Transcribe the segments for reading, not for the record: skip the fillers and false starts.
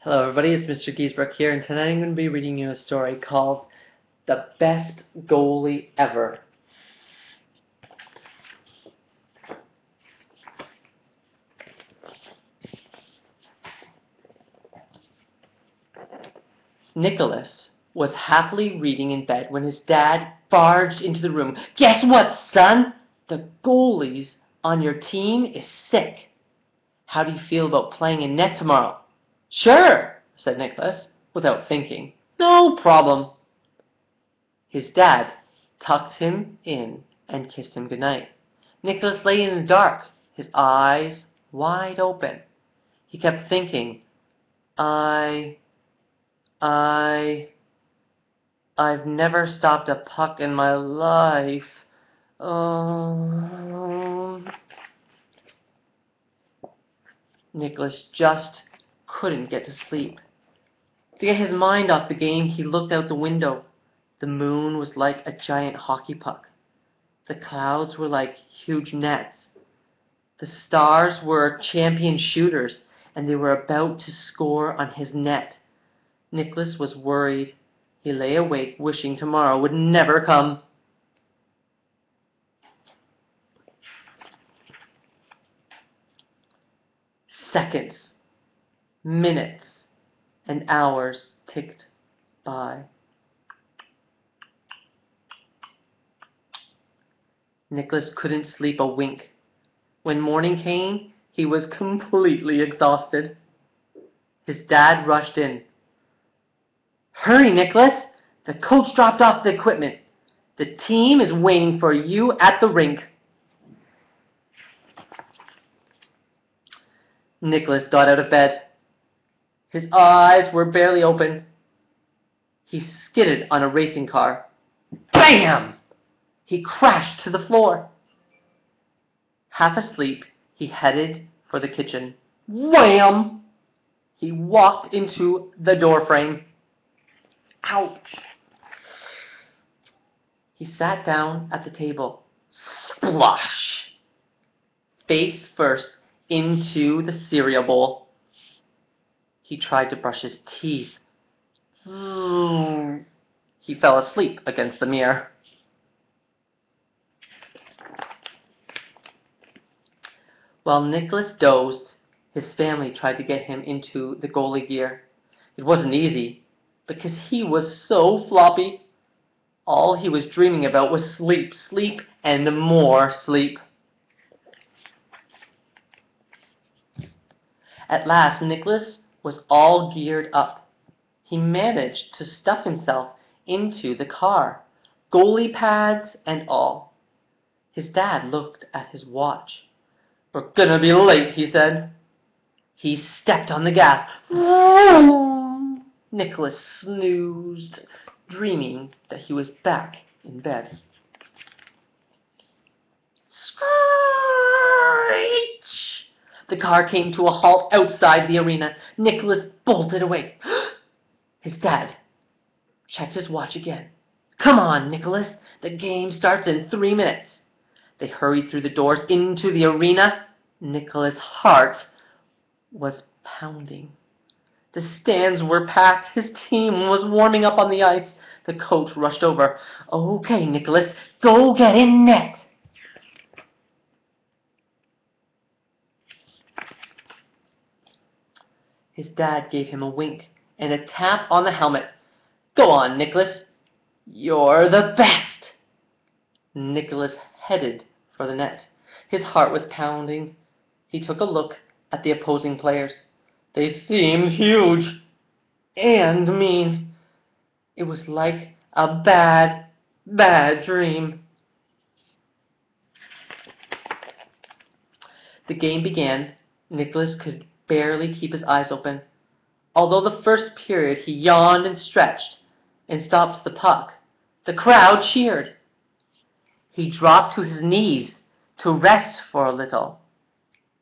Hello everybody, it's Mr. Giesbrecht here, and tonight I'm going to be reading you a story called The Best Goalie Ever. Nicholas was happily reading in bed when his dad barged into the room. "Guess what, son? The goalie on your team is sick. How do you feel about playing in net tomorrow?" "Sure," said Nicholas, without thinking. "No problem." His dad tucked him in and kissed him goodnight. Nicholas lay in the dark, his eyes wide open. He kept thinking, I've never stopped a puck in my life. Nicholas just couldn't get to sleep. To get his mind off the game, he looked out the window. The moon was like a giant hockey puck. The clouds were like huge nets. The stars were champion shooters, and they were about to score on his net. Nicholas was worried. He lay awake, wishing tomorrow would never come. Seconds, minutes, and hours ticked by. Nicholas couldn't sleep a wink. When morning came, he was completely exhausted. His dad rushed in. "Hurry, Nicholas! The coach dropped off the equipment. The team is waiting for you at the rink." Nicholas got out of bed. His eyes were barely open. He skidded on a racing car. Bam! He crashed to the floor. Half asleep, he headed for the kitchen. Wham! He walked into the doorframe. Ouch! He sat down at the table. Splosh! Face first into the cereal bowl. He tried to brush his teeth. He fell asleep against the mirror. While Nicholas dozed, his family tried to get him into the goalie gear. It wasn't easy, because he was so floppy. All he was dreaming about was sleep, sleep, and more sleep. At last, Nicholas was all geared up. He managed to stuff himself into the car, goalie pads and all. His dad looked at his watch. "We're gonna be late," he said. He stepped on the gas. Nicholas snoozed, dreaming that he was back in bed. Screech! The car came to a halt outside the arena. Nicholas bolted away. His dad checked his watch again. "Come on, Nicholas. The game starts in 3 minutes." They hurried through the doors into the arena. Nicholas' heart was pounding. The stands were packed. His team was warming up on the ice. The coach rushed over. "Okay, Nicholas, go get in net." His dad gave him a wink and a tap on the helmet. "Go on, Nicholas. You're the best." Nicholas headed for the net. His heart was pounding. He took a look at the opposing players. They seemed huge and mean. It was like a bad, bad dream. The game began. Nicholas could barely keep his eyes open. Although the first period he yawned and stretched and stopped the puck, the crowd cheered. He dropped to his knees to rest for a little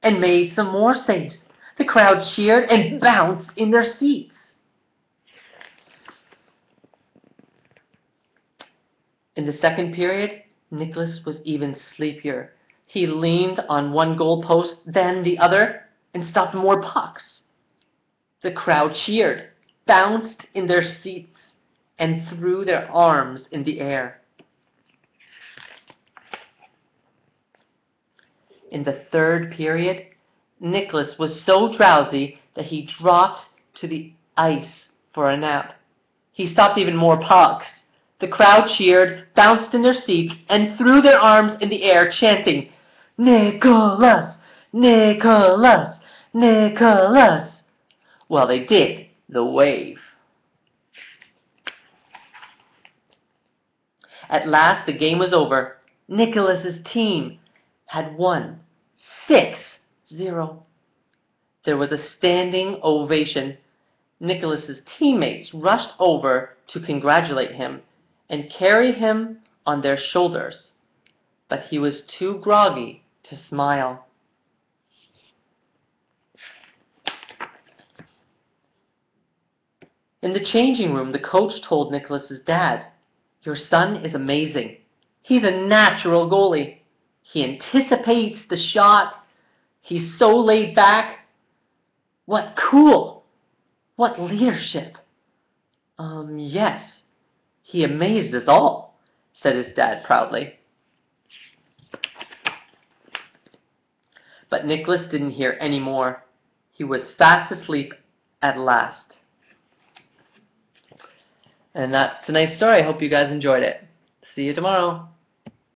and made some more saves. The crowd cheered and bounced in their seats. In the second period, Nicholas was even sleepier. He leaned on one goal post, then the other, and stopped more pucks. The crowd cheered, bounced in their seats, and threw their arms in the air. In the third period, Nicholas was so drowsy that he dropped to the ice for a nap. He stopped even more pucks. The crowd cheered, bounced in their seats, and threw their arms in the air, chanting, "Nicholas! Nicholas! Nicholas!" Well, they did the wave. At last, the game was over. Nicholas's team had won 6-0. There was a standing ovation. Nicholas's teammates rushed over to congratulate him and carried him on their shoulders, but he was too groggy to smile. In the changing room, the coach told Nicholas's dad, "Your son is amazing. He's a natural goalie. He anticipates the shot. He's so laid back. What cool! What leadership!" Yes, he amazed us all," said his dad proudly. But Nicholas didn't hear any more. He was fast asleep at last. And that's tonight's story. I hope you guys enjoyed it. See you tomorrow.